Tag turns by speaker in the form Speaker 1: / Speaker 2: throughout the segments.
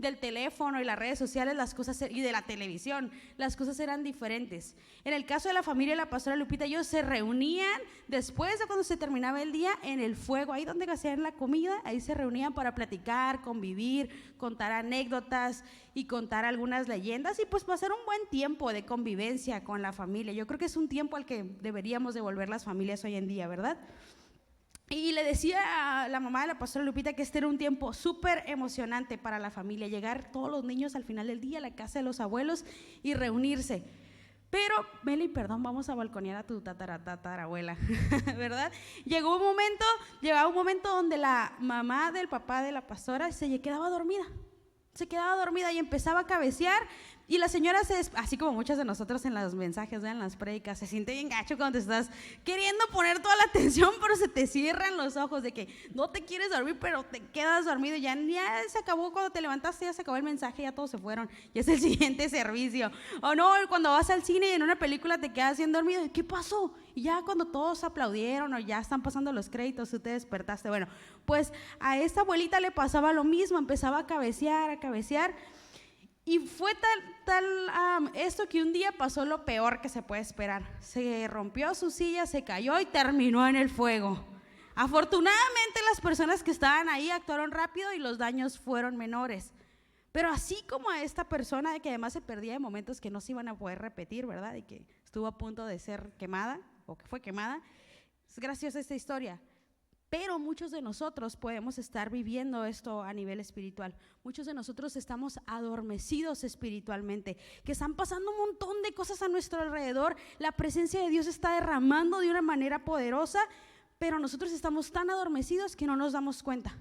Speaker 1: del teléfono y las redes sociales y de la televisión, las cosas eran diferentes. En el caso de la familia de la pastora Lupita, ellos se reunían después de cuando se terminaba el día en el fuego, ahí donde hacían la comida, ahí se reunían para platicar, convivir, contar anécdotas y contar algunas leyendas y pues pasar un buen tiempo de convivencia con la familia. Yo creo que es un tiempo al que deberíamos devolver las familias hoy en día, ¿verdad? Y le decía a la mamá de la pastora Lupita que este era un tiempo súper emocionante para la familia, llegar todos los niños al final del día a la casa de los abuelos y reunirse. Pero, Meli, perdón, vamos a balconear a tu tatarabuela, ¿verdad? Llegaba un momento donde la mamá del papá de la pastora se quedaba dormida y empezaba a cabecear. Y la señora, así como muchas de nosotros en los mensajes, en las prédicas, se siente bien gacho cuando te estás queriendo poner toda la atención, pero se te cierran los ojos de que no te quieres dormir, pero te quedas dormido. Ya se acabó, cuando te levantaste, ya se acabó el mensaje, ya todos se fueron, ya es el siguiente servicio. O no, cuando vas al cine y en una película te quedas bien dormido, ¿qué pasó? Y ya cuando todos aplaudieron o ya están pasando los créditos, tú te despertaste. Bueno, pues a esta abuelita le pasaba lo mismo, empezaba a cabecear. Y fue esto que un día pasó lo peor que se puede esperar. Se rompió su silla, se cayó y terminó en el fuego. Afortunadamente las personas que estaban ahí actuaron rápido y los daños fueron menores. Pero así como a esta persona, que además se perdía de momentos que no se iban a poder repetir, ¿verdad? Y que estuvo a punto de ser quemada o que fue quemada, es graciosa esta historia. Pero muchos de nosotros podemos estar viviendo esto a nivel espiritual. Muchos de nosotros estamos adormecidos espiritualmente, que están pasando un montón de cosas a nuestro alrededor. La presencia de Dios está derramando de una manera poderosa, pero nosotros estamos tan adormecidos que no nos damos cuenta.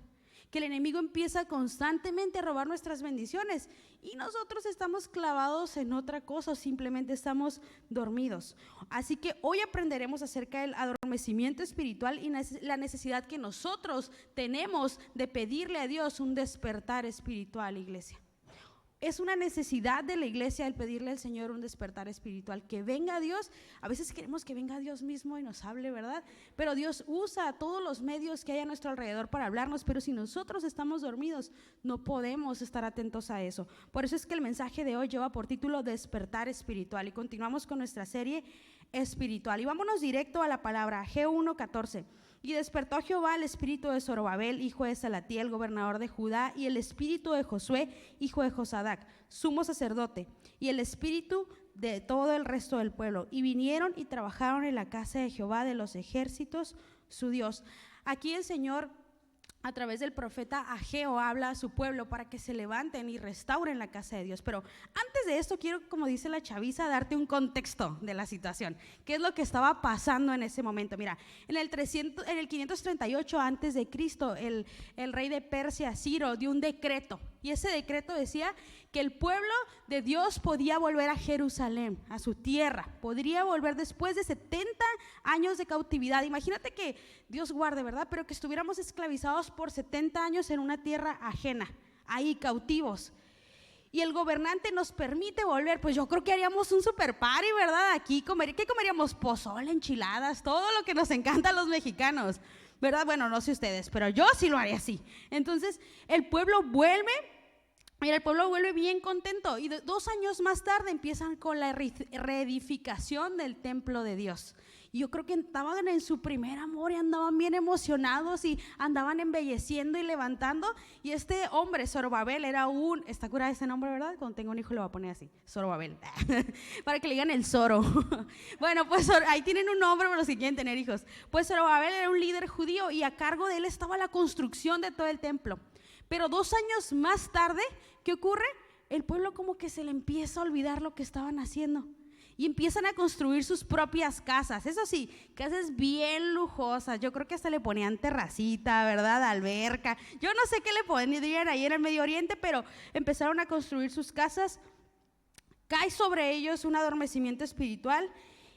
Speaker 1: Que el enemigo empieza constantemente a robar nuestras bendiciones y nosotros estamos clavados en otra cosa o simplemente estamos dormidos. Así que hoy aprenderemos acerca del adormecimiento espiritual y la necesidad que nosotros tenemos de pedirle a Dios un despertar espiritual, iglesia. Es una necesidad de la iglesia el pedirle al Señor un despertar espiritual, que venga Dios. A veces queremos que venga Dios mismo y nos hable, ¿verdad? Pero Dios usa todos los medios que hay a nuestro alrededor para hablarnos, pero si nosotros estamos dormidos, no podemos estar atentos a eso. Por eso es que el mensaje de hoy lleva por título Despertar Espiritual y continuamos con nuestra serie espiritual. Y vámonos directo a la palabra, G1:14. Y despertó Jehová el espíritu de Zorobabel, hijo de Salatiel, gobernador de Judá, y el espíritu de Josué, hijo de Josadac, sumo sacerdote, y el espíritu de todo el resto del pueblo. Y vinieron y trabajaron en la casa de Jehová de los ejércitos, su Dios. Aquí el Señor, a través del profeta Ageo, habla a su pueblo para que se levanten y restauren la casa de Dios. Pero antes de esto quiero, como dice la chaviza, darte un contexto de la situación. ¿Qué es lo que estaba pasando en ese momento? Mira, en el 538 antes de Cristo, el rey de Persia, Ciro, dio un decreto. Y ese decreto decía que el pueblo de Dios podía volver a Jerusalén, a su tierra. Podría volver después de 70 años de cautividad. Imagínate que Dios guarde, ¿verdad? Pero que estuviéramos esclavizados por 70 años en una tierra ajena, ahí cautivos. Y el gobernante nos permite volver. Pues yo creo que haríamos un super party, ¿verdad? Aquí, ¿qué comeríamos? Pozole, enchiladas, todo lo que nos encanta a los mexicanos, ¿verdad? Bueno, no sé ustedes, pero yo sí lo haría así. Entonces, el pueblo vuelve. Mira, el pueblo vuelve bien contento y 2 años más tarde empiezan con la reedificación del templo de Dios. Y yo creo que estaban en su primer amor y andaban bien emocionados y andaban embelleciendo y levantando. Y este hombre, Zorobabel, está curado ese nombre, ¿verdad? Cuando tenga un hijo le voy a poner así, Zorobabel, para que le digan el Zoro. Bueno, pues ahí tienen un nombre para los que quieren tener hijos. Pues Zorobabel era un líder judío y a cargo de él estaba la construcción de todo el templo. Pero 2 años más tarde, ¿qué ocurre? El pueblo como que se le empieza a olvidar lo que estaban haciendo y empiezan a construir sus propias casas. Eso sí, casas bien lujosas. Yo creo que hasta le ponían terracita, ¿verdad? Alberca. Yo no sé qué le ponían ahí en el Medio Oriente, pero empezaron a construir sus casas. Cae sobre ellos un adormecimiento espiritual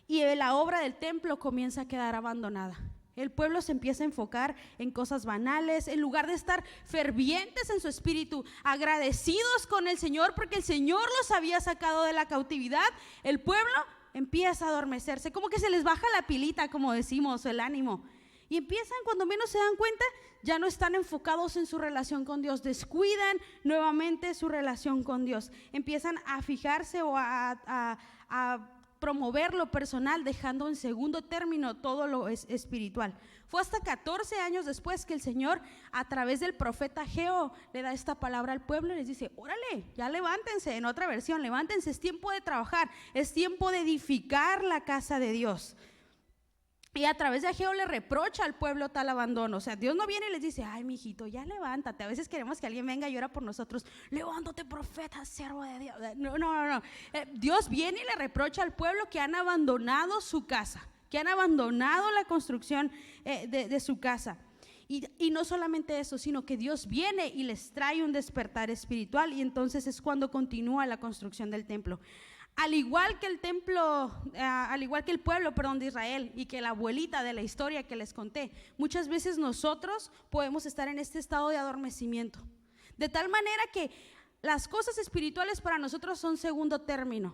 Speaker 1: y la obra del templo comienza a quedar abandonada. El pueblo se empieza a enfocar en cosas banales, en lugar de estar fervientes en su espíritu, agradecidos con el Señor porque el Señor los había sacado de la cautividad. El pueblo empieza a adormecerse, como que se les baja la pilita, como decimos, el ánimo. Y empiezan, cuando menos se dan cuenta, ya no están enfocados en su relación con Dios, descuidan nuevamente su relación con Dios, empiezan a fijarse o a promover lo personal, dejando en segundo término todo lo espiritual. Fue hasta 14 años después que el Señor, a través del profeta Ageo, le da esta palabra al pueblo y les dice: órale, ya levántense. En otra versión, levántense, es tiempo de trabajar, es tiempo de edificar la casa de Dios. Y a través de Ageo le reprocha al pueblo tal abandono. O sea, Dios no viene y les dice: ay, mijito, ya levántate. A veces queremos que alguien venga y ora por nosotros: levántate, profeta, siervo de Dios. No. Dios viene y le reprocha al pueblo que han abandonado su casa, que han abandonado la construcción de su casa. Y no solamente eso, sino que Dios viene y les trae un despertar espiritual, y entonces es cuando continúa la construcción del templo. Al igual que el pueblo de Israel, y que la abuelita de la historia que les conté, muchas veces nosotros podemos estar en este estado de adormecimiento, de tal manera que las cosas espirituales para nosotros son segundo término.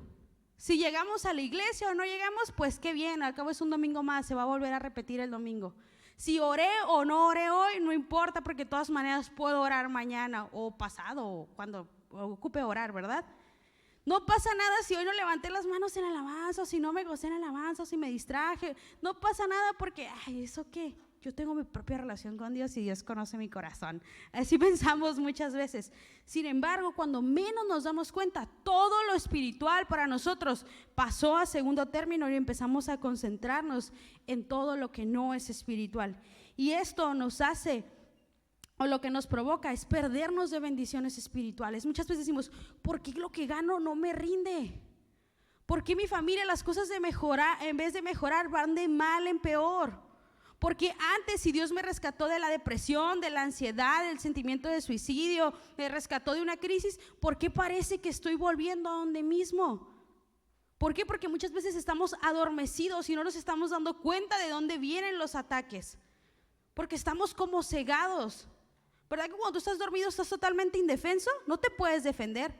Speaker 1: Si llegamos a la iglesia o no llegamos, pues qué bien, al cabo es un domingo más, se va a volver a repetir el domingo. Si oré o no oré hoy, no importa, porque de todas maneras puedo orar mañana o pasado, o cuando ocupe orar, ¿verdad? No pasa nada si hoy no levanté las manos en alabanza, o si no me gocé en alabanza, o si me distraje. No pasa nada porque, ay, ¿eso qué? Yo tengo mi propia relación con Dios y Dios conoce mi corazón. Así pensamos muchas veces. Sin embargo, cuando menos nos damos cuenta, todo lo espiritual para nosotros pasó a segundo término y empezamos a concentrarnos en todo lo que no es espiritual. Y esto nos hace, o lo que nos provoca, es perdernos de bendiciones espirituales. Muchas veces decimos: ¿por qué lo que gano no me rinde? ¿Por qué mi familia, las cosas de mejorar, en vez de mejorar, van de mal en peor? Porque antes, si Dios me rescató de la depresión, de la ansiedad, del sentimiento de suicidio, me rescató de una crisis, ¿por qué parece que estoy volviendo a donde mismo? ¿Por qué? Porque muchas veces estamos adormecidos y no nos estamos dando cuenta de dónde vienen los ataques, porque estamos como cegados. ¿Verdad que cuando tú estás dormido estás totalmente indefenso? No te puedes defender.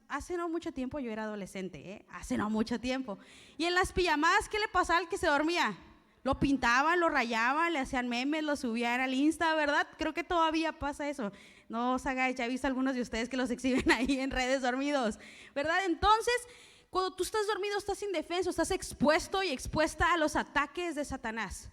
Speaker 1: Hace no mucho tiempo, yo era adolescente, hace no mucho tiempo, y en las pijamadas, ¿qué le pasaba al que se dormía? Lo pintaban, lo rayaban, le hacían memes, lo subían al Insta, ¿verdad? Creo que todavía pasa eso. No os hagáis, ya he visto algunos de ustedes que los exhiben ahí en redes dormidos, ¿verdad? Entonces, cuando tú estás dormido, estás indefenso, estás expuesto y expuesta a los ataques de Satanás.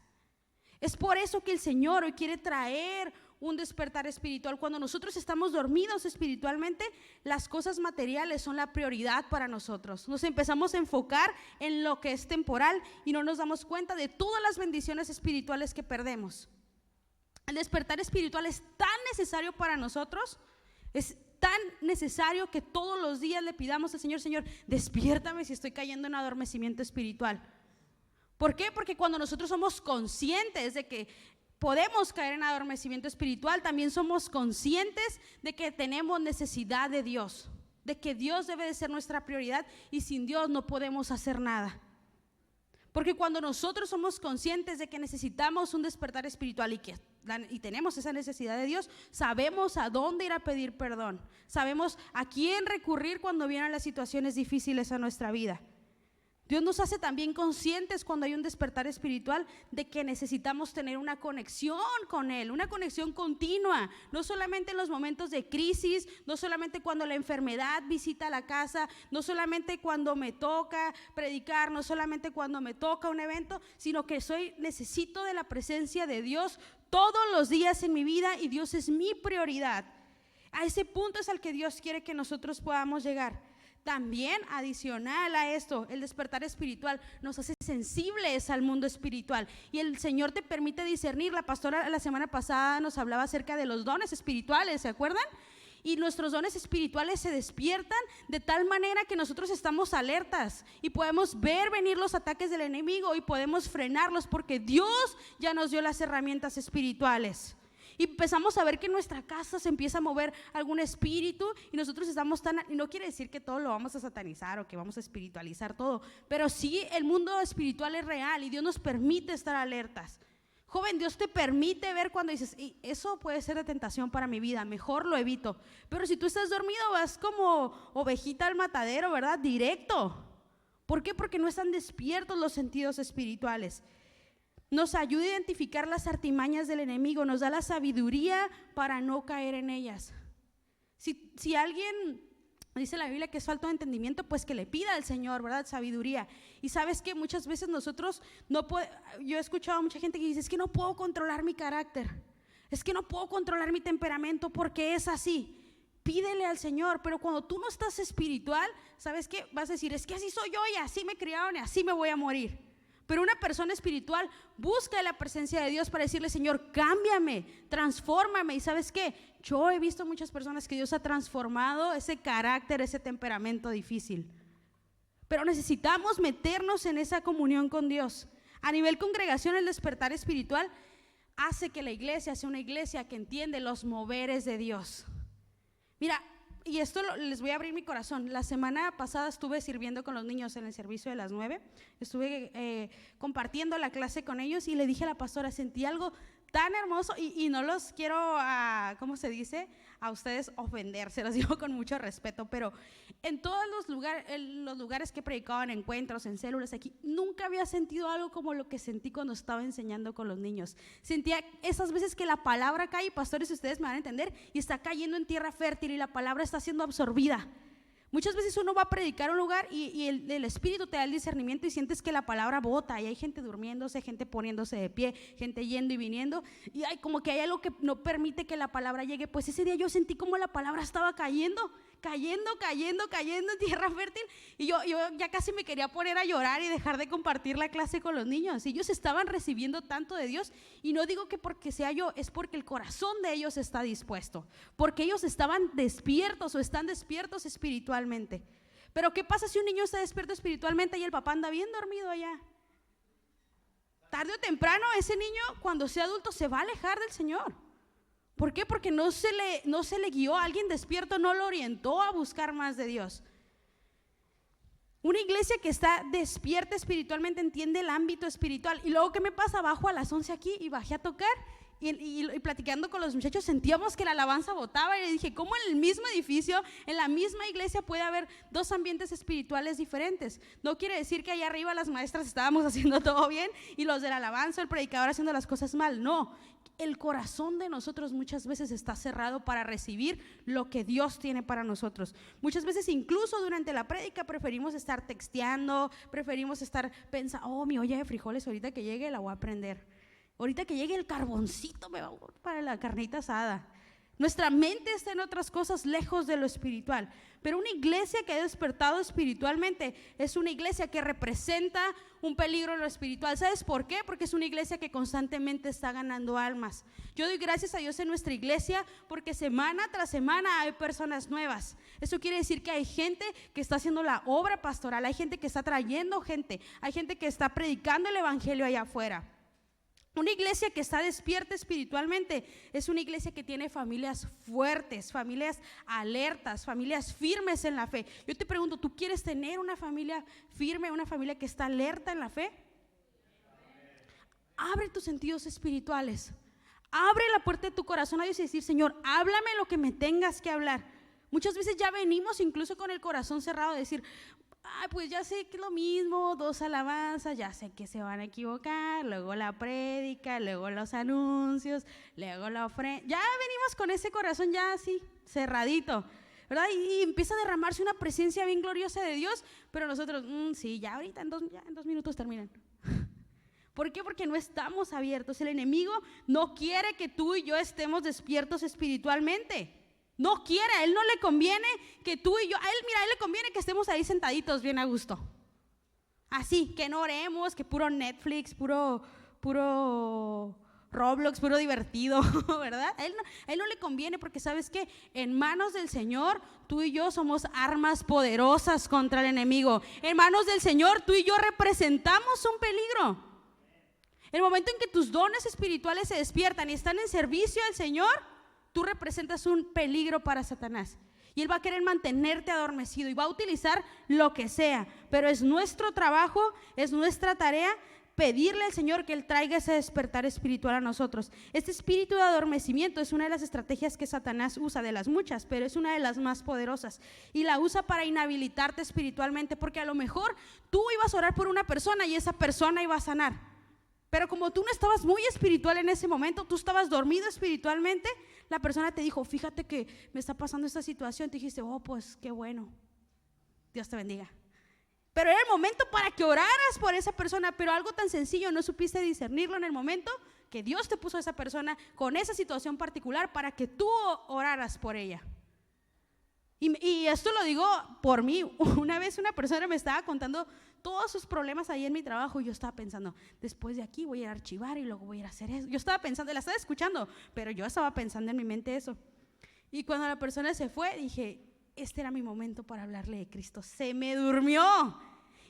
Speaker 1: Es por eso que el Señor hoy quiere traer un despertar espiritual. Cuando nosotros estamos dormidos espiritualmente, las cosas materiales son la prioridad para nosotros. Nos empezamos a enfocar en lo que es temporal y no nos damos cuenta de todas las bendiciones espirituales que perdemos. El despertar espiritual es tan necesario para nosotros, es tan necesario que todos los días le pidamos al Señor: Señor, despiértame si estoy cayendo en adormecimiento espiritual. ¿Por qué? Porque cuando nosotros somos conscientes de que podemos caer en adormecimiento espiritual, también somos conscientes de que tenemos necesidad de Dios, de que Dios debe de ser nuestra prioridad, y sin Dios no podemos hacer nada. Porque cuando nosotros somos conscientes de que necesitamos un despertar espiritual y tenemos esa necesidad de Dios, sabemos a dónde ir a pedir perdón, sabemos a quién recurrir cuando vienen las situaciones difíciles a nuestra vida. Dios nos hace también conscientes cuando hay un despertar espiritual de que necesitamos tener una conexión con Él, una conexión continua, no solamente en los momentos de crisis, no solamente cuando la enfermedad visita la casa, no solamente cuando me toca predicar, no solamente cuando me toca un evento, sino que necesito de la presencia de Dios todos los días en mi vida, y Dios es mi prioridad. A ese punto es al que Dios quiere que nosotros podamos llegar. También, adicional a esto, el despertar espiritual nos hace sensibles al mundo espiritual, y el Señor te permite discernir. La pastora la semana pasada nos hablaba acerca de los dones espirituales, ¿se acuerdan? Y nuestros dones espirituales se despiertan de tal manera que nosotros estamos alertas y podemos ver venir los ataques del enemigo y podemos frenarlos, porque Dios ya nos dio las herramientas espirituales. Y empezamos a ver que en nuestra casa se empieza a mover algún espíritu, y nosotros estamos y no quiere decir que todo lo vamos a satanizar o que vamos a espiritualizar todo, pero sí, el mundo espiritual es real y Dios nos permite estar alertas. Joven, Dios te permite ver cuando dices: eso puede ser de tentación para mi vida, mejor lo evito. Pero si tú estás dormido, vas como ovejita al matadero, ¿verdad? Directo. ¿Por qué? Porque no están despiertos los sentidos espirituales. nos ayuda a identificar las artimañas del enemigo, nos da la sabiduría para no caer en ellas. Si alguien dice la Biblia que es falto de entendimiento, pues que le pida al Señor, ¿verdad? Sabiduría. Y sabes que muchas veces nosotros yo he escuchado a mucha gente que dice, es que no puedo controlar mi carácter, es que no puedo controlar mi temperamento porque es así. Pídele al Señor, pero cuando tú no estás espiritual, ¿sabes qué? Vas a decir, es que así soy yo y así me criaron y así me voy a morir. Pero una persona espiritual busca la presencia de Dios para decirle, Señor, cámbiame, transfórmame. Y ¿sabes qué? Yo he visto muchas personas que Dios ha transformado ese carácter, ese temperamento difícil. Pero necesitamos meternos en esa comunión con Dios. A nivel congregación, el despertar espiritual hace que la iglesia sea una iglesia que entiende los moveres de Dios. Mira, y esto les voy a abrir mi corazón. La semana pasada estuve sirviendo con los niños en el servicio de las 9. Estuve compartiendo la clase con ellos y le dije a la pastora, sentí algo tan hermoso y no los quiero, ¿cómo se dice? A ustedes ofender, se los digo con mucho respeto, pero en todos los lugares que he predicado, en encuentros, en células aquí, nunca había sentido algo como lo que sentí cuando estaba enseñando con los niños. Sentía esas veces que la palabra cae, y pastores, ustedes me van a entender, y está cayendo en tierra fértil y la palabra está siendo absorbida. Muchas veces uno va a predicar a un lugar y el Espíritu te da el discernimiento y sientes que la palabra bota y hay gente durmiéndose, gente poniéndose de pie, gente yendo y viniendo y hay como que hay algo que no permite que la palabra llegue. Pues ese día yo sentí como la palabra estaba cayendo en tierra fértil y yo ya casi me quería poner a llorar y dejar de compartir la clase con los niños. Y ellos estaban recibiendo tanto de Dios y no digo que porque sea yo, es porque el corazón de ellos está dispuesto, porque ellos estaban despiertos o están despiertos espiritualmente. Pero ¿qué pasa si un niño está despierto espiritualmente y el papá anda bien dormido allá? Tarde o temprano ese niño cuando sea adulto se va a alejar del Señor. ¿Por qué? Porque no se le guió, alguien despierto no lo orientó a buscar más de Dios. Una iglesia que está despierta espiritualmente entiende el ámbito espiritual. Y luego, ¿qué me pasa? Bajo a las 11 aquí y bajé a tocar y platicando con los muchachos sentíamos que la alabanza botaba y le dije, ¿cómo en el mismo edificio, en la misma iglesia puede haber dos ambientes espirituales diferentes? No quiere decir que allá arriba las maestras estábamos haciendo todo bien y los de la alabanza, el predicador haciendo las cosas mal. No, el corazón de nosotros muchas veces está cerrado para recibir lo que Dios tiene para nosotros. Muchas veces incluso durante la prédica preferimos estar texteando, preferimos estar pensando, oh, mi olla de frijoles ahorita que llegue la voy a prender. Ahorita que llegue el carboncito me va para la carnita asada. Nuestra mente está en otras cosas lejos de lo espiritual. Pero una iglesia que ha despertado espiritualmente es una iglesia que representa un peligro en lo espiritual. ¿Sabes por qué? Porque es una iglesia que constantemente está ganando almas. Yo doy gracias a Dios en nuestra iglesia porque semana tras semana hay personas nuevas. Eso quiere decir que hay gente que está haciendo la obra pastoral, hay gente que está trayendo gente, hay gente que está predicando el evangelio allá afuera. Una iglesia que está despierta espiritualmente es una iglesia que tiene familias fuertes, familias alertas, familias firmes en la fe. Yo te pregunto, ¿tú quieres tener una familia firme, una familia que está alerta en la fe? Abre tus sentidos espirituales, abre la puerta de tu corazón a Dios y decir, Señor, háblame lo que me tengas que hablar. Muchas veces ya venimos incluso con el corazón cerrado a decir, ay, pues ya sé que es lo mismo, 2 alabanzas, ya sé que se van a equivocar, luego la prédica, luego los anuncios, luego la ofrenda. Ya venimos con ese corazón ya así, cerradito, ¿verdad? Y empieza a derramarse una presencia bien gloriosa de Dios, pero nosotros, sí, ya ahorita en 2 minutos terminan. ¿Por qué? Porque no estamos abiertos. El enemigo no quiere que tú y yo estemos despiertos espiritualmente. No quiere, a él no le conviene que tú y yo, a él le conviene que estemos ahí sentaditos bien a gusto. Así, que no oremos, que puro Netflix, puro Roblox, puro divertido, ¿verdad? A él no le conviene porque ¿sabes qué? En manos del Señor, tú y yo somos armas poderosas contra el enemigo. En manos del Señor, tú y yo representamos un peligro. El momento en que tus dones espirituales se despiertan y están en servicio al Señor, tú representas un peligro para Satanás y él va a querer mantenerte adormecido y va a utilizar lo que sea, pero es nuestro trabajo, es nuestra tarea pedirle al Señor que Él traiga ese despertar espiritual a nosotros. Este espíritu de adormecimiento es una de las estrategias que Satanás usa, de las muchas, pero es una de las más poderosas y la usa para inhabilitarte espiritualmente, porque a lo mejor tú ibas a orar por una persona y esa persona iba a sanar, Pero como tú no estabas muy espiritual en ese momento, tú estabas dormido espiritualmente, la persona te dijo, fíjate que me está pasando esta situación. Te dijiste, oh, pues qué bueno, Dios te bendiga. Pero era el momento para que oraras por esa persona, pero algo tan sencillo, no supiste discernirlo en el momento que Dios te puso a esa persona con esa situación particular para que tú oraras por ella. Y esto lo digo por mí. Una vez una persona me estaba contando todos sus problemas ahí en mi trabajo y yo estaba pensando, después de aquí voy a ir a archivar y luego voy a ir a hacer eso. Yo estaba pensando, la estaba escuchando, pero yo estaba pensando en mi mente eso. Y cuando la persona se fue, dije, este era mi momento para hablarle de Cristo. Se me durmió.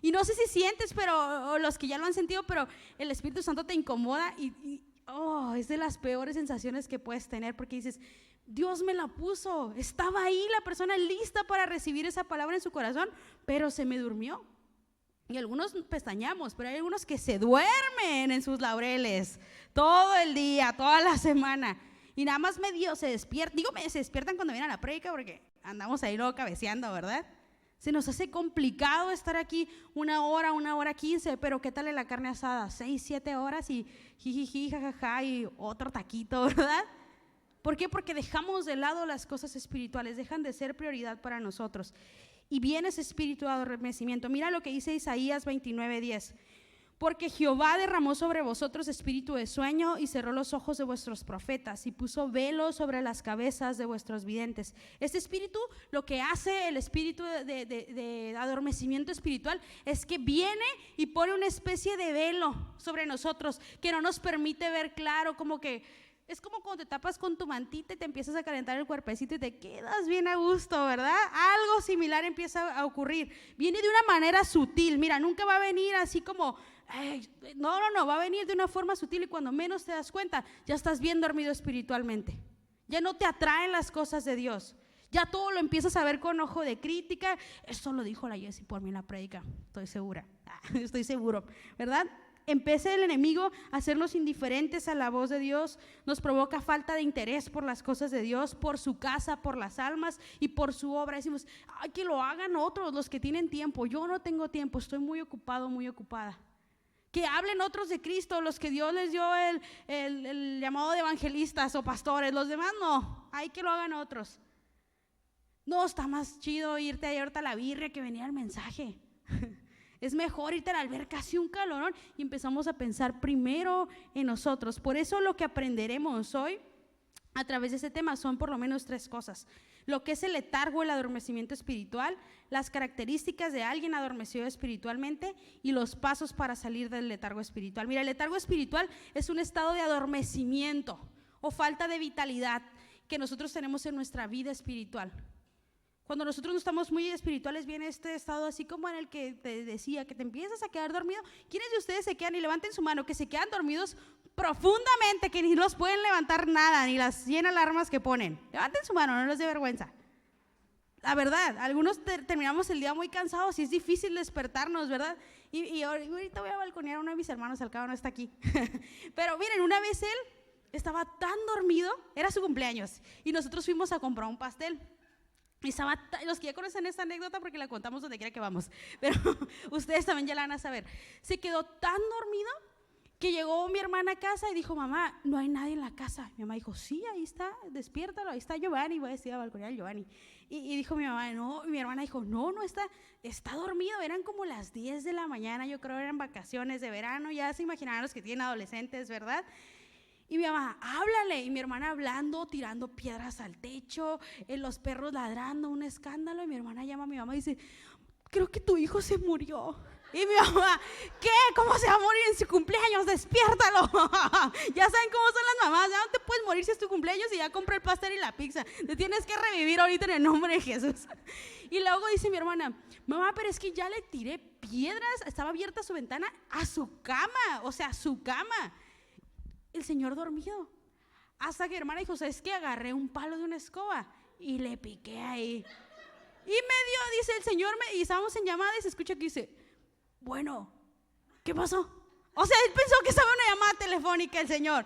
Speaker 1: Y no sé si sientes, pero o los que ya lo han sentido, pero el Espíritu Santo te incomoda y es de las peores sensaciones que puedes tener, porque dices, Dios me la puso, estaba ahí la persona lista para recibir esa palabra en su corazón, pero se me durmió. Y algunos pestañamos, pero hay algunos que se duermen en sus laureles todo el día, toda la semana, y nada más medio se despiertan. Se despiertan cuando vienen a la prédica porque andamos ahí luego cabeceando, ¿verdad? Se nos hace complicado estar aquí 1 hora, 1:15, pero ¿qué tal en la carne asada? 6, 7 horas y jijiji, jajaja, y otro taquito, ¿verdad? ¿Por qué? Porque dejamos de lado las cosas espirituales, dejan de ser prioridad para nosotros. Y viene ese espíritu de adormecimiento. Mira lo que dice Isaías 29:10. Porque Jehová derramó sobre vosotros espíritu de sueño y cerró los ojos de vuestros profetas y puso velos sobre las cabezas de vuestros videntes. Este espíritu, lo que hace el espíritu de adormecimiento espiritual es que viene y pone una especie de velo sobre nosotros que no nos permite ver claro, como que es como cuando te tapas con tu mantita y te empiezas a calentar el cuerpecito y te quedas bien a gusto, ¿verdad? Algo similar empieza a ocurrir. Viene de una manera sutil. Mira, nunca va a venir así como, no, va a venir de una forma sutil y cuando menos te das cuenta, ya estás bien dormido espiritualmente. Ya no te atraen las cosas de Dios. Ya todo lo empiezas a ver con ojo de crítica. Eso lo dijo la Jessie por mí en la prédica, estoy segura. Estoy seguro, ¿verdad? Empieza el enemigo a hacernos indiferentes a la voz de Dios, nos provoca falta de interés por las cosas de Dios, por su casa, por las almas y por su obra. Decimos, ay, que lo hagan otros, los que tienen tiempo. Yo no tengo tiempo, estoy muy ocupado, muy ocupada. Que hablen otros de Cristo, los que Dios les dio el llamado de evangelistas o pastores. Los demás no, hay que lo hagan otros. No, está más chido irte a ahorita a la birria que venir al mensaje. Es mejor irte a la alberca, casi un calorón, y empezamos a pensar primero en nosotros. Por eso lo que aprenderemos hoy a través de este tema son por lo menos 3 cosas. Lo que es el letargo, el adormecimiento espiritual, las características de alguien adormecido espiritualmente y los pasos para salir del letargo espiritual. Mira, el letargo espiritual es un estado de adormecimiento o falta de vitalidad que nosotros tenemos en nuestra vida espiritual. Cuando nosotros no estamos muy espirituales, viene este estado así como en el que te decía, que te empiezas a quedar dormido. ¿Quiénes de ustedes se quedan, y levanten su mano, que se quedan dormidos profundamente, que ni los pueden levantar nada, ni las 100 alarmas que ponen? Levanten su mano, no les dé vergüenza. La verdad, algunos terminamos el día muy cansados y es difícil despertarnos, ¿verdad? Y ahorita voy a balconear a uno de mis hermanos, al cabo no está aquí. Pero miren, una vez él estaba tan dormido, era su cumpleaños, y nosotros fuimos a comprar un pastel. Y estaba, los que ya conocen esta anécdota porque la contamos donde quiera que vamos, pero ustedes también ya la van a saber. Se quedó tan dormido que llegó mi hermana a casa y dijo, mamá, no hay nadie en la casa. Mi mamá dijo, sí, ahí está, despiértalo, ahí está Giovanni. Voy a decir a balconear a Giovanni. Y dijo mi mamá, no. Y mi hermana dijo, no está dormido. Eran como las 10 de la mañana, yo creo eran vacaciones de verano. Ya se imaginarán los que tienen adolescentes, ¿verdad? Y mi mamá, háblale. Y mi hermana hablando, tirando piedras al techo, los perros ladrando, un escándalo. Y mi hermana llama a mi mamá y dice, creo que tu hijo se murió. Y mi mamá, ¿qué? ¿Cómo se va a morir en su cumpleaños? ¡Despiértalo! Ya saben cómo son las mamás, ya no te puedes morir si es tu cumpleaños y ya compré el pastel y la pizza. Te tienes que revivir ahorita en el nombre de Jesús. Y luego dice mi hermana, mamá, pero es que ya le tiré piedras, estaba abierta su ventana a su cama, o sea, a su cama. El señor dormido. Hasta que mi hermana dijo, ¿sabes qué? Agarré un palo de una escoba y le piqué ahí. Y me dio, dice el señor, y estábamos en llamada y se escucha que dice, bueno, ¿qué pasó? O sea, él pensó que estaba en una llamada telefónica el señor.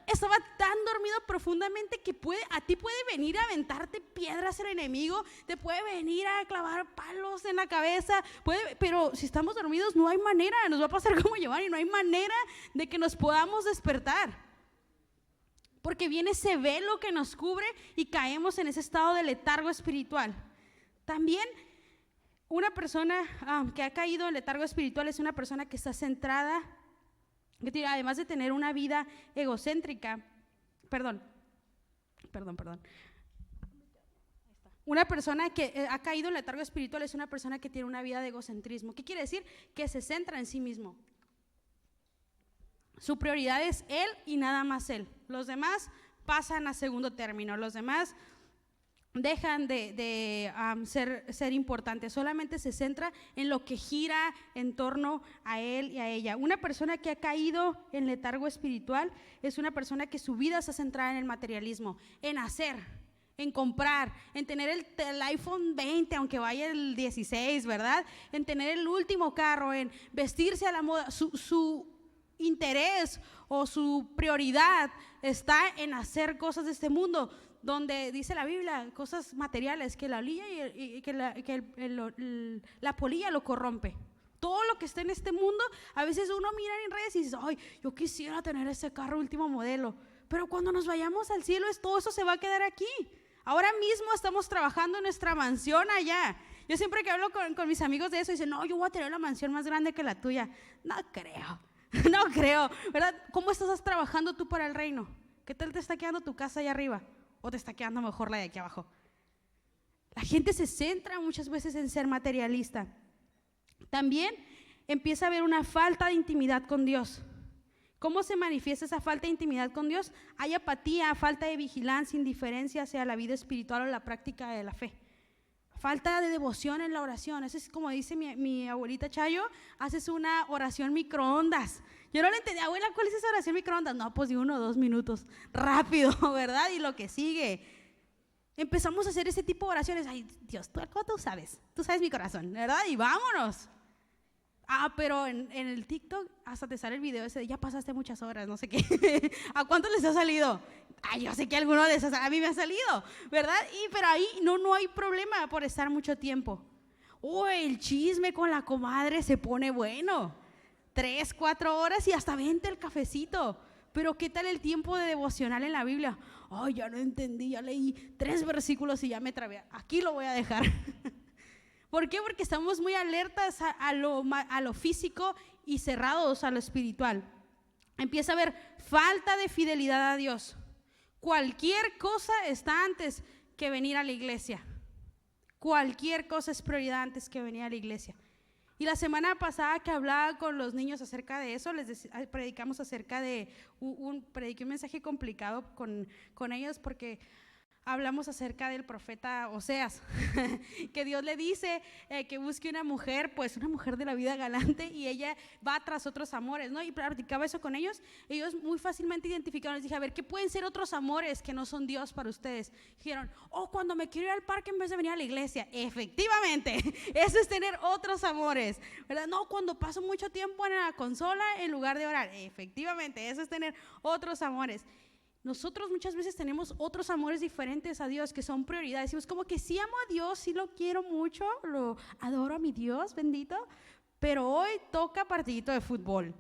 Speaker 1: estaba tan dormido profundamente que a ti puede venir a aventarte piedras el enemigo, te puede venir a clavar palos en la cabeza, pero si estamos dormidos no hay manera, nos va a pasar como Giovanni, no hay manera de que nos podamos despertar. Porque viene ese velo que nos cubre y caemos en ese estado de letargo espiritual. También una persona que ha caído en letargo espiritual es una persona que está centrada, además de tener una vida egocéntrica, una persona que ha caído en letargo espiritual es una persona que tiene una vida de egocentrismo. ¿Qué quiere decir? Que se centra en sí mismo. Su prioridad es él y nada más él. Los demás pasan a segundo término, los demás dejan de ser importantes, solamente se centra en lo que gira en torno a él y a ella. Una persona que ha caído en letargo espiritual es una persona que su vida está centrada en el materialismo, en hacer, en comprar, en tener el iPhone 20 aunque vaya el 16, ¿verdad? En tener el último carro, en vestirse a la moda. Su interés o su prioridad está en hacer cosas de este mundo, donde dice la Biblia, cosas materiales, que la lilla y la polilla lo corrompe. Todo lo que está en este mundo, a veces uno mira en redes y dice, ay, yo quisiera tener ese carro último modelo, pero cuando nos vayamos al cielo, todo eso se va a quedar aquí. Ahora mismo estamos trabajando en nuestra mansión allá. Yo siempre que hablo con mis amigos de eso, dicen, no, yo voy a tener la mansión más grande que la tuya. No creo, ¿verdad? ¿Cómo estás trabajando tú para el reino? ¿Qué tal te está quedando tu casa allá arriba? ¿O te está quedando mejor la de aquí abajo? La gente se centra muchas veces en ser materialista. También empieza a haber una falta de intimidad con Dios. ¿Cómo se manifiesta esa falta de intimidad con Dios? Hay apatía, falta de vigilancia, indiferencia hacia la vida espiritual o la práctica de la fe. Falta de devoción en la oración. Eso es como dice mi abuelita Chayo, haces una oración microondas. Yo no le entendí, abuela, ¿cuál es esa oración microondas? No, pues de 1 o 2 minutos, rápido, ¿verdad? Y lo que sigue. Empezamos a hacer ese tipo de oraciones. Ay, Dios, tú sabes mi corazón, ¿verdad? Y vámonos. Pero en el TikTok hasta te sale el video ese de ya pasaste muchas horas, no sé qué. ¿A cuántos les ha salido? Ay, yo sé que alguno de esos a mí me ha salido, ¿verdad? Pero ahí no hay problema por estar mucho tiempo. El chisme con la comadre se pone bueno. 3, 4 horas y hasta 20 el cafecito. Pero ¿qué tal el tiempo de devocional en la Biblia? Ay, ya no entendí, ya leí 3 versículos y ya me trabé. Aquí lo voy a dejar. ¿Por qué? Porque estamos muy alertas a lo físico y cerrados a lo espiritual. Empieza a haber falta de fidelidad a Dios. Cualquier cosa está antes que venir a la iglesia. Cualquier cosa es prioridad antes que venir a la iglesia. Y la semana pasada que hablaba con los niños acerca de eso, predicamos acerca de prediqué un mensaje complicado con ellos porque hablamos acerca del profeta Oseas, que Dios le dice que busque una mujer, pues una mujer de la vida galante, y ella va tras otros amores, ¿no? Y practicaba eso con ellos. Ellos muy fácilmente identificaron. Les dije, a ver, ¿qué pueden ser otros amores que no son Dios para ustedes? Dijeron, cuando me quiero ir al parque en vez de venir a la iglesia. Efectivamente, eso es tener otros amores, ¿verdad? No, cuando paso mucho tiempo en la consola en lugar de orar. Efectivamente, eso es tener otros amores. Nosotros muchas veces tenemos otros amores diferentes a Dios que son prioridades. Decimos como que sí amo a Dios, sí lo quiero mucho, lo adoro a mi Dios bendito, pero hoy toca partidito de fútbol.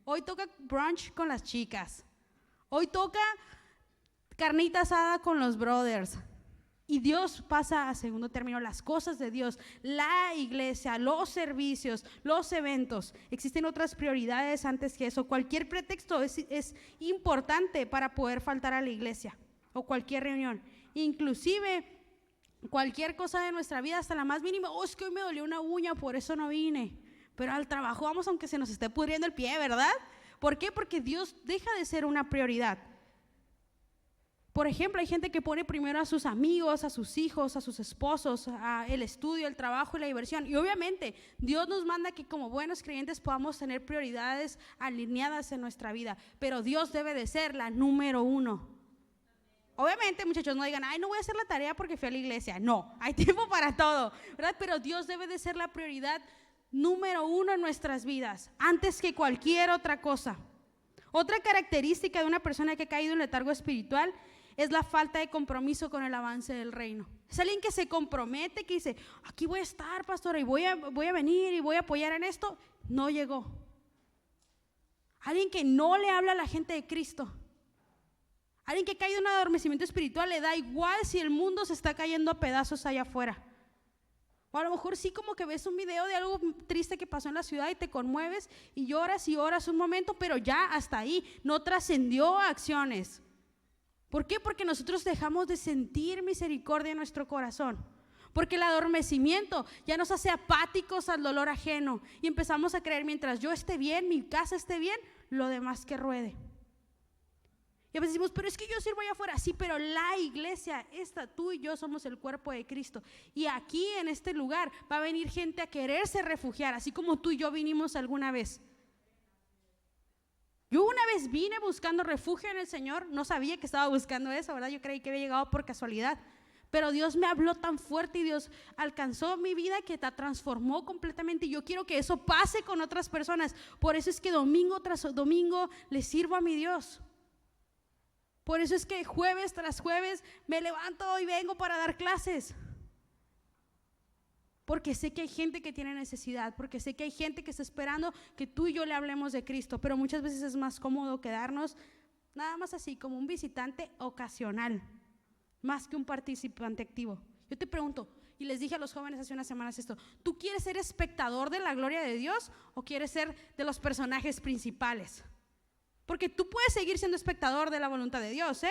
Speaker 1: Hoy toca brunch con las chicas. Hoy toca carnita asada con los brothers. Y Dios pasa a segundo término, las cosas de Dios, la iglesia, los servicios, los eventos. Existen otras prioridades antes que eso. Cualquier pretexto es importante para poder faltar a la iglesia o cualquier reunión. Inclusive cualquier cosa de nuestra vida, hasta la más mínima. Es que hoy me dolió una uña, por eso no vine. Pero al trabajo vamos aunque se nos esté pudriendo el pie, ¿verdad? ¿Por qué? Porque Dios deja de ser una prioridad. Por ejemplo, hay gente que pone primero a sus amigos, a sus hijos, a sus esposos, el estudio, el trabajo y la diversión. Y obviamente Dios nos manda que como buenos creyentes podamos tener prioridades alineadas en nuestra vida. Pero Dios debe de ser la número 1. Obviamente, muchachos, no digan, no voy a hacer la tarea porque fui a la iglesia. No, hay tiempo para todo, ¿verdad? Pero Dios debe de ser la prioridad número 1 en nuestras vidas, antes que cualquier otra cosa. Otra característica de una persona que ha caído en letargo espiritual es la falta de compromiso con el avance del reino. Es alguien que se compromete, que dice, aquí voy a estar, pastora, y voy a venir y voy a apoyar en esto. No llegó. Alguien que no le habla a la gente de Cristo. Alguien que ha caído en un adormecimiento espiritual, le da igual si el mundo se está cayendo a pedazos allá afuera. O a lo mejor sí, como que ves un video de algo triste que pasó en la ciudad y te conmueves y lloras un momento, pero ya hasta ahí, no trascendió a acciones. ¿Por qué? Porque nosotros dejamos de sentir misericordia en nuestro corazón. Porque el adormecimiento ya nos hace apáticos al dolor ajeno y empezamos a creer, mientras yo esté bien, mi casa esté bien, lo demás que ruede. Y a veces decimos, pero es que yo sirvo allá afuera. Sí, pero la iglesia, tú y yo somos el cuerpo de Cristo. Y aquí en este lugar va a venir gente a quererse refugiar, así como tú y yo vinimos alguna vez. Yo una vez vine buscando refugio en el Señor, no sabía que estaba buscando eso, ¿verdad? Yo creí que había llegado por casualidad, pero Dios me habló tan fuerte y Dios alcanzó mi vida que la transformó completamente, y yo quiero que eso pase con otras personas. Por eso es que domingo tras domingo le sirvo a mi Dios. Por eso es que jueves tras jueves me levanto y vengo para dar clases. Porque sé que hay gente que tiene necesidad, porque sé que hay gente que está esperando que tú y yo le hablemos de Cristo, pero muchas veces es más cómodo quedarnos nada más así, como un visitante ocasional, más que un participante activo. Yo te pregunto, y les dije a los jóvenes hace unas semanas esto, ¿tú quieres ser espectador de la gloria de Dios o quieres ser de los personajes principales? Porque tú puedes seguir siendo espectador de la voluntad de Dios,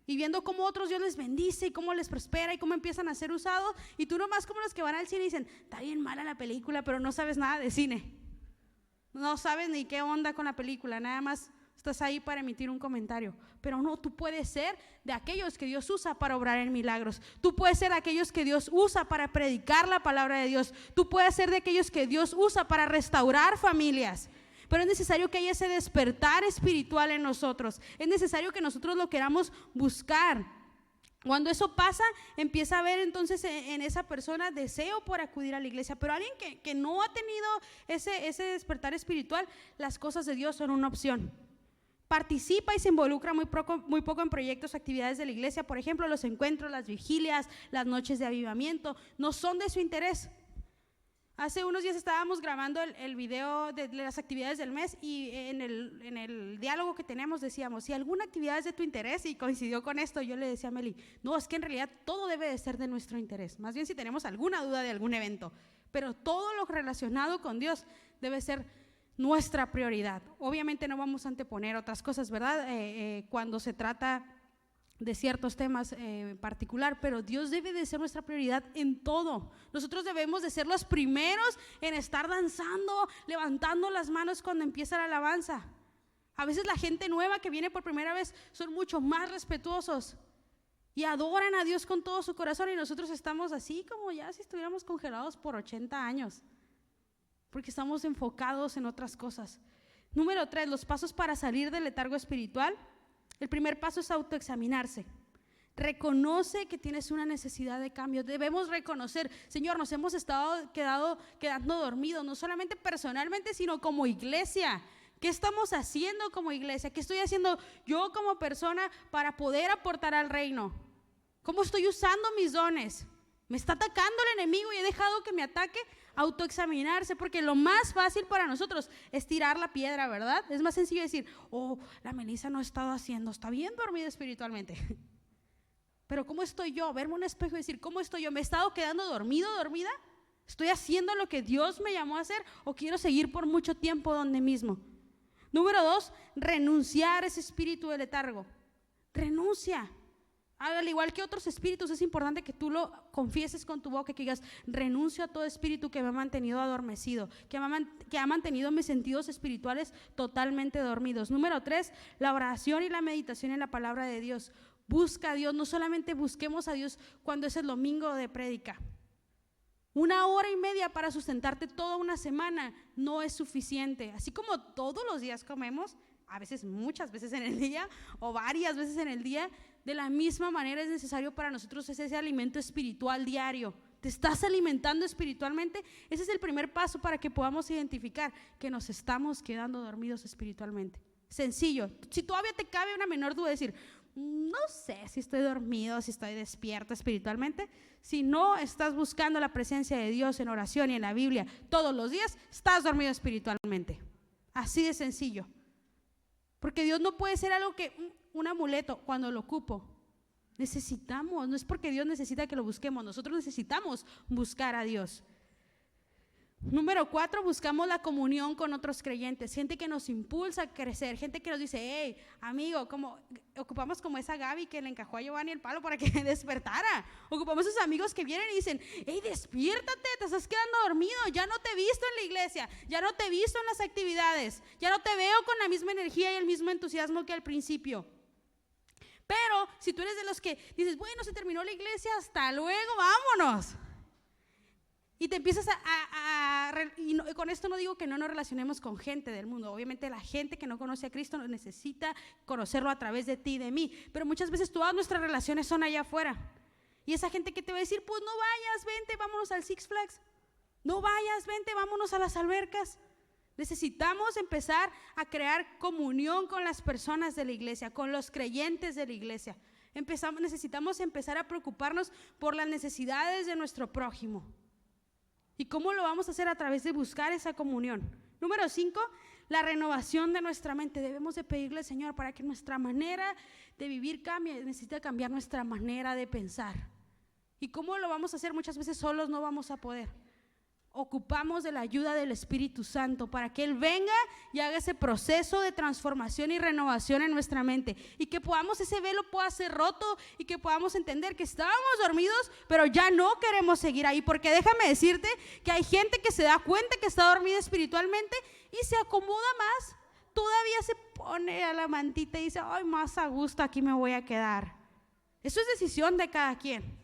Speaker 1: y viendo cómo otros Dios les bendice y cómo les prospera y cómo empiezan a ser usados, y tú nomás como los que van al cine y dicen, está bien mala la película, pero no sabes nada de cine, no sabes ni qué onda con la película, nada más estás ahí para emitir un comentario. Pero no, tú puedes ser de aquellos que Dios usa para obrar en milagros. Tú puedes ser de aquellos que Dios usa para predicar la palabra de Dios. Tú puedes ser de aquellos que Dios usa para restaurar familias. Pero es necesario que haya ese despertar espiritual en nosotros. Es necesario que nosotros lo queramos buscar. Cuando eso pasa, empieza a haber entonces en esa persona deseo por acudir a la iglesia. Pero alguien que no ha tenido ese despertar espiritual, las cosas de Dios son una opción. Participa y se involucra muy poco en proyectos, actividades de la iglesia. Por ejemplo, los encuentros, las vigilias, las noches de avivamiento, no son de su interés. Hace unos días estábamos grabando el video de las actividades del mes, y en el diálogo que tenemos decíamos, si alguna actividad es de tu interés, y coincidió con esto, yo le decía a Meli, no, es que en realidad todo debe de ser de nuestro interés, más bien si tenemos alguna duda de algún evento, pero todo lo relacionado con Dios debe ser nuestra prioridad. Obviamente no vamos a anteponer otras cosas, ¿verdad? Cuando se trata de ciertos temas en particular, pero Dios debe de ser nuestra prioridad en todo. Nosotros debemos de ser los primeros en estar danzando, levantando las manos cuando empieza la alabanza. A veces la gente nueva que viene por primera vez son mucho más respetuosos y adoran a Dios con todo su corazón, y nosotros estamos así como ya si estuviéramos congelados por 80 años, porque estamos enfocados en otras cosas. Número 3, los pasos para salir del letargo espiritual. El primer paso es autoexaminarse. Reconoce que tienes una necesidad de cambio. Debemos reconocer, Señor, nos hemos quedando dormidos, no solamente personalmente, sino como iglesia. ¿Qué estamos haciendo como iglesia? ¿Qué estoy haciendo yo como persona para poder aportar al reino? ¿Cómo estoy usando mis dones? ¿Me está atacando el enemigo y he dejado que me ataque? Autoexaminarse, porque lo más fácil para nosotros es tirar la piedra, ¿verdad? Es más sencillo decir, oh, la Melissa no ha estado haciendo, está bien dormida espiritualmente. Pero ¿cómo estoy yo? Verme un espejo y decir, ¿cómo estoy yo? ¿Me he estado quedando dormida? ¿Estoy haciendo lo que Dios me llamó a hacer o quiero seguir por mucho tiempo donde mismo? Número 2, renunciar a ese espíritu de letargo. Renuncia. Al igual que otros espíritus, es importante que tú lo confieses con tu boca, que digas, renuncio a todo espíritu que me ha mantenido adormecido, que ha mantenido mis sentidos espirituales totalmente dormidos. Número 3, la oración y la meditación en la palabra de Dios. Busca a Dios, no solamente busquemos a Dios cuando es el domingo de prédica. 1 hora y media para sustentarte toda una semana no es suficiente. Así como todos los días comemos, a veces, muchas veces en el día o varias veces en el día, de la misma manera es necesario para nosotros ese alimento espiritual diario. ¿Te estás alimentando espiritualmente? Ese es el primer paso para que podamos identificar que nos estamos quedando dormidos espiritualmente. Sencillo. Si todavía te cabe una menor duda de decir, no sé si estoy dormido, si estoy despierto espiritualmente. Si no estás buscando la presencia de Dios en oración y en la Biblia todos los días, estás dormido espiritualmente. Así de sencillo. Porque Dios no puede ser algo que un amuleto cuando lo ocupo. Necesitamos, no es porque Dios necesita que lo busquemos, nosotros necesitamos buscar a Dios. Número 4, buscamos la comunión con otros creyentes, gente que nos impulsa a crecer, gente que nos dice, hey, amigo, ocupamos como esa Gaby que le encajó a Giovanni el palo para que despertara. Ocupamos esos amigos que vienen y dicen, hey, despiértate, te estás quedando dormido, ya no te he visto en la iglesia, ya no te he visto en las actividades, ya no te veo con la misma energía y el mismo entusiasmo que al principio. Pero si tú eres de los que dices, bueno, se terminó la iglesia, hasta luego, vámonos. Y te empiezas y con esto no digo que no nos relacionemos con gente del mundo. Obviamente la gente que no conoce a Cristo necesita conocerlo a través de ti y de mí. Pero muchas veces todas nuestras relaciones son allá afuera. Y esa gente que te va a decir, pues no vayas, vente, vámonos al Six Flags. No vayas, vente, vámonos a las albercas. Necesitamos empezar a crear comunión con las personas de la iglesia, con los creyentes de la iglesia. Necesitamos empezar a preocuparnos por las necesidades de nuestro prójimo. ¿Y cómo lo vamos a hacer? A través de buscar esa comunión. Número 5, la renovación de nuestra mente. Debemos de pedirle al Señor para que nuestra manera de vivir cambie. Necesita cambiar nuestra manera de pensar. ¿Y cómo lo vamos a hacer? Muchas veces solos no vamos a poder. Ocupamos de la ayuda del Espíritu Santo para que Él venga y haga ese proceso de transformación y renovación en nuestra mente, y que ese velo pueda ser roto y que podamos entender que estábamos dormidos, pero ya no queremos seguir ahí, porque déjame decirte que hay gente que se da cuenta que está dormida espiritualmente y se acomoda más, todavía se pone a la mantita y dice, ay, más a gusto, aquí me voy a quedar. Eso es decisión de cada quien.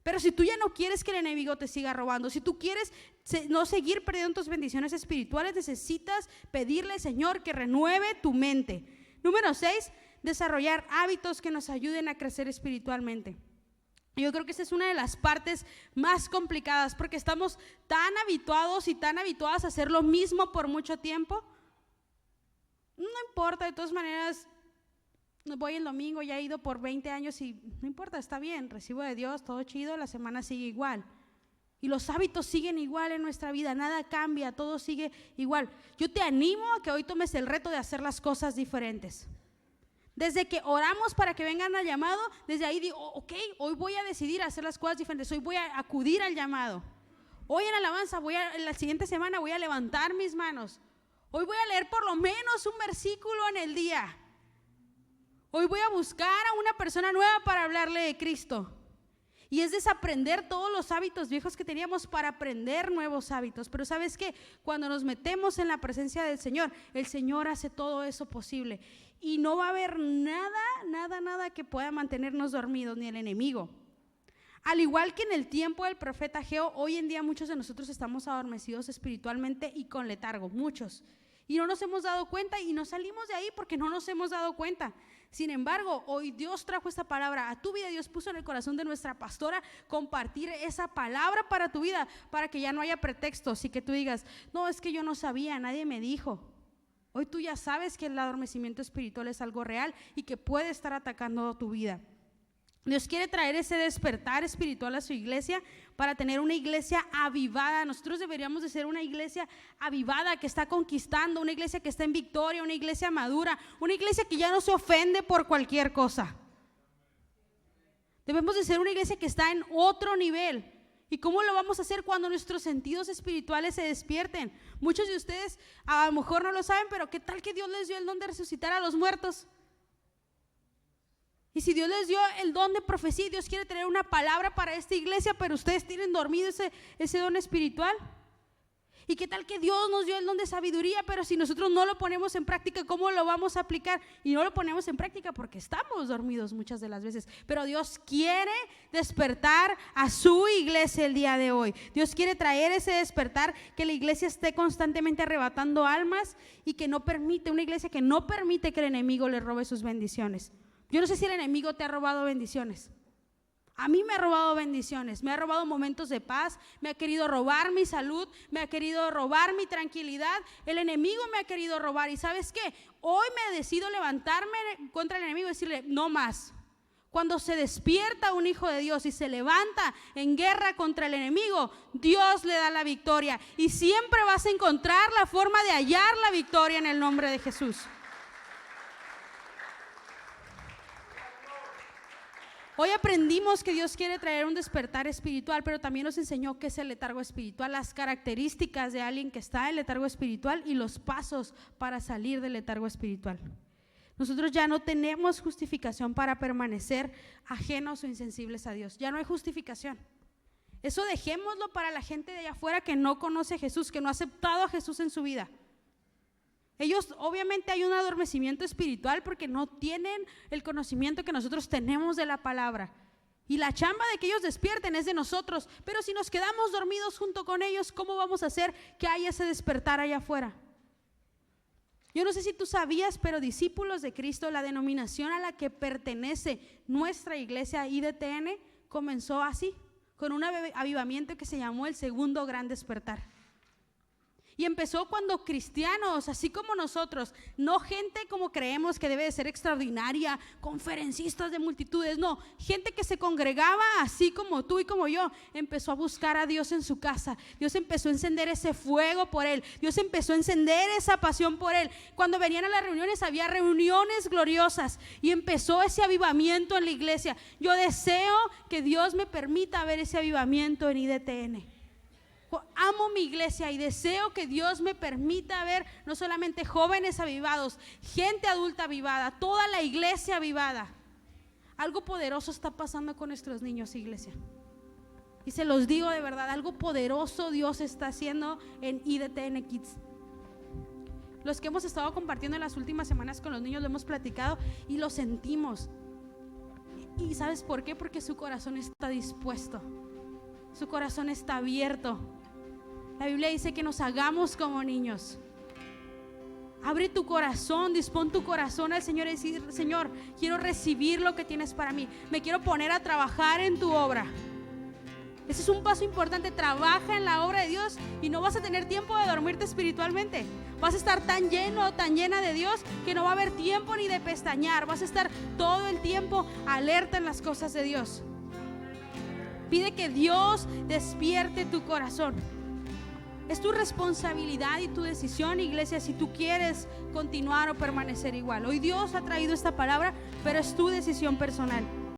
Speaker 1: Pero si tú ya no quieres que el enemigo te siga robando, si tú quieres no seguir perdiendo tus bendiciones espirituales, necesitas pedirle al Señor que renueve tu mente. Número 6, desarrollar hábitos que nos ayuden a crecer espiritualmente. Yo creo que esa es una de las partes más complicadas, porque estamos tan habituados y tan habituadas a hacer lo mismo por mucho tiempo. No importa, de todas maneras, voy el domingo, ya he ido por 20 años y no importa, está bien, recibo de Dios, todo chido, la semana sigue igual. Y los hábitos siguen igual en nuestra vida, nada cambia, todo sigue igual. Yo te animo a que hoy tomes el reto de hacer las cosas diferentes. Desde que oramos para que vengan al llamado, desde ahí digo, ok, hoy voy a decidir hacer las cosas diferentes, hoy voy a acudir al llamado. Hoy en alabanza, la siguiente semana voy a levantar mis manos. Hoy voy a leer por lo menos un versículo en el día. Hoy voy a buscar a una persona nueva para hablarle de Cristo. Y es desaprender todos los hábitos viejos que teníamos para aprender nuevos hábitos. Pero ¿sabes qué? Cuando nos metemos en la presencia del Señor, el Señor hace todo eso posible. Y no va a haber nada que pueda mantenernos dormidos, ni el enemigo. Al igual que en el tiempo del profeta Ageo, hoy en día muchos de nosotros estamos adormecidos espiritualmente y con letargo, muchos. Y no nos hemos dado cuenta y nos salimos de ahí porque no nos hemos dado cuenta. Sin embargo, hoy Dios trajo esta palabra a tu vida. Dios puso en el corazón de nuestra pastora compartir esa palabra para tu vida, para que ya no haya pretextos y que tú digas, no, es que yo no sabía, nadie me dijo. Hoy tú ya sabes que el adormecimiento espiritual es algo real y que puede estar atacando tu vida. Dios quiere traer ese despertar espiritual a su iglesia para tener una iglesia avivada. Nosotros deberíamos de ser una iglesia avivada que está conquistando, una iglesia que está en victoria, una iglesia madura, una iglesia que ya no se ofende por cualquier cosa. Debemos de ser una iglesia que está en otro nivel. ¿Y cómo lo vamos a hacer? Cuando nuestros sentidos espirituales se despierten. Muchos de ustedes a lo mejor no lo saben, pero ¿qué tal que Dios les dio el don de resucitar a los muertos? Y si Dios les dio el don de profecía, Dios quiere tener una palabra para esta iglesia, pero ustedes tienen dormido ese don espiritual. ¿Y qué tal que Dios nos dio el don de sabiduría, pero si nosotros no lo ponemos en práctica, ¿cómo lo vamos a aplicar? Y no lo ponemos en práctica porque estamos dormidos muchas de las veces. Pero Dios quiere despertar a su iglesia el día de hoy. Dios quiere traer ese despertar, que la iglesia esté constantemente arrebatando almas y que no permite, una iglesia que no permite que el enemigo le robe sus bendiciones. Yo no sé si el enemigo te ha robado bendiciones. A mí me ha robado bendiciones, me ha robado momentos de paz, me ha querido robar mi salud, me ha querido robar mi tranquilidad. El enemigo me ha querido robar. ¿Y sabes qué? Hoy me decido levantarme contra el enemigo y decirle, no más. Cuando se despierta un hijo de Dios y se levanta en guerra contra el enemigo, Dios le da la victoria. Y siempre vas a encontrar la forma de hallar la victoria en el nombre de Jesús. Hoy aprendimos que Dios quiere traer un despertar espiritual, pero también nos enseñó qué es el letargo espiritual, las características de alguien que está en letargo espiritual y los pasos para salir del letargo espiritual. Nosotros ya no tenemos justificación para permanecer ajenos o insensibles a Dios. Ya no hay justificación. Eso dejémoslo para la gente de allá afuera que no conoce a Jesús, que no ha aceptado a Jesús en su vida. Ellos, obviamente hay un adormecimiento espiritual porque no tienen el conocimiento que nosotros tenemos de la palabra. Y la chamba de que ellos despierten es de nosotros. Pero si nos quedamos dormidos junto con ellos, ¿cómo vamos a hacer que haya ese despertar allá afuera? Yo no sé si tú sabías, pero Discípulos de Cristo, la denominación a la que pertenece nuestra iglesia IDTN, comenzó así, con un avivamiento que se llamó el Segundo Gran Despertar. Y empezó cuando cristianos, así como nosotros, no gente como creemos que debe de ser extraordinaria, conferencistas de multitudes, no, gente que se congregaba así como tú y como yo, empezó a buscar a Dios en su casa. Dios empezó a encender ese fuego por Él, Dios empezó a encender esa pasión por Él. Cuando venían a las reuniones, había reuniones gloriosas y empezó ese avivamiento en la iglesia. Yo deseo que Dios me permita ver ese avivamiento en IDTN. Amo mi iglesia y deseo que Dios me permita ver no solamente jóvenes avivados, gente adulta avivada, toda la iglesia avivada. Algo poderoso está pasando con nuestros niños, iglesia. Y se los digo de verdad, algo poderoso Dios está haciendo en IDTN Kids. Los que hemos estado compartiendo en las últimas semanas con los niños lo hemos platicado y lo sentimos. ¿Y sabes por qué? Porque su corazón está dispuesto, su corazón está abierto. La Biblia dice que nos hagamos como niños. Abre tu corazón, dispón tu corazón al Señor y decir: Señor, quiero recibir lo que tienes para mí. Me quiero poner a trabajar en tu obra. Ese es un paso importante. Trabaja en la obra de Dios y no vas a tener tiempo de dormirte espiritualmente. Vas a estar tan lleno, tan llena de Dios que no va a haber tiempo ni de pestañear. Vas a estar todo el tiempo alerta en las cosas de Dios. Pide que Dios despierte tu corazón. Es tu responsabilidad y tu decisión, iglesia, si tú quieres continuar o permanecer igual. Hoy Dios ha traído esta palabra, pero es tu decisión personal.